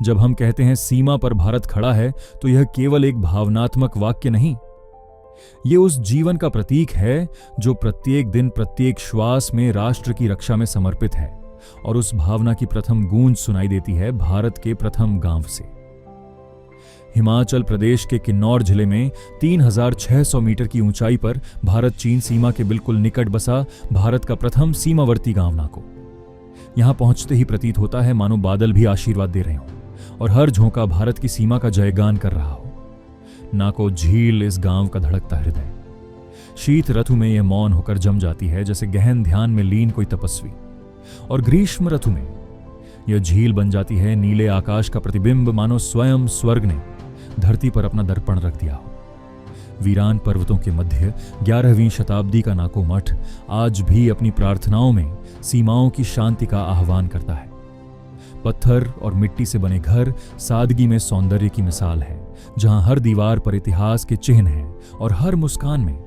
जब हम कहते हैं सीमा पर भारत खड़ा है, तो यह केवल एक भावनात्मक वाक्य नहीं, ये उस जीवन का प्रतीक है जो प्रत्येक दिन, प्रत्येक श्वास में राष्ट्र की रक्षा में समर्पित है। और उस भावना की प्रथम गूंज सुनाई देती है भारत के प्रथम गांव से। हिमाचल प्रदेश के किन्नौर जिले में 3600 मीटर की ऊंचाई पर भारत चीन सीमा के बिल्कुल निकट बसा भारत का प्रथम सीमावर्ती गांव नाको। यहां पहुंचते ही प्रतीत होता है मानो बादल भी आशीर्वाद दे रहे हों और हर झोंका भारत की सीमा का जयगान कर रहा हो। नाको झील इस गांव का धड़कता हृदय। शीत ऋतु में यह मौन होकर जम जाती है जैसे गहन ध्यान में लीन कोई तपस्वी, और ग्रीष्म ऋतु में यह झील बन जाती है नीले आकाश का प्रतिबिंब, मानो स्वयं स्वर्ग ने धरती पर अपना दर्पण रख दिया हो। वीरान पर्वतों के मध्य 11वीं शताब्दी का नाको मठ आज भी अपनी प्रार्थनाओं में सीमाओं की शांति का आह्वान करता है। पत्थर और मिट्टी से बने घर सादगी में सौंदर्य की मिसाल है, जहां हर दीवार पर इतिहास के चिन्ह हैं और हर मुस्कान में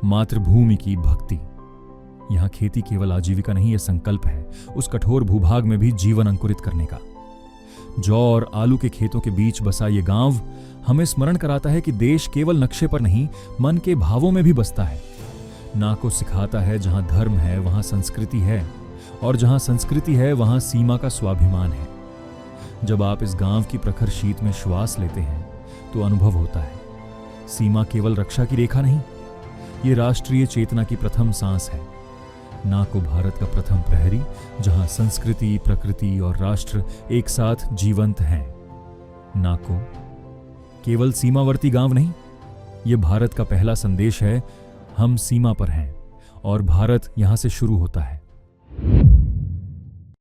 मातृभूमि की भक्ति। यहां खेती केवल आजीविका नहीं, यह संकल्प है उस कठोर भूभाग में भी जीवन अंकुरित करने का। जौ और आलू के खेतों के बीच बसा ये गांव हमें स्मरण कराता है कि देश केवल नक्शे पर नहीं, मन के भावों में भी बसता है। नाको सिखाता है जहां धर्म है वहां संस्कृति है, और जहां संस्कृति है वहां सीमा का स्वाभिमान है। जब आप इस गांव की प्रखर शीत में श्वास लेते हैं तो अनुभव होता है सीमा केवल रक्षा की रेखा नहीं, ये राष्ट्रीय चेतना की प्रथम सांस है। नाको भारत का प्रथम प्रहरी, जहां संस्कृति, प्रकृति और राष्ट्र एक साथ जीवंत हैं। नाको केवल सीमावर्ती गांव नहीं, ये भारत का पहला संदेश है, हम सीमा पर हैं और भारत यहां से शुरू होता है।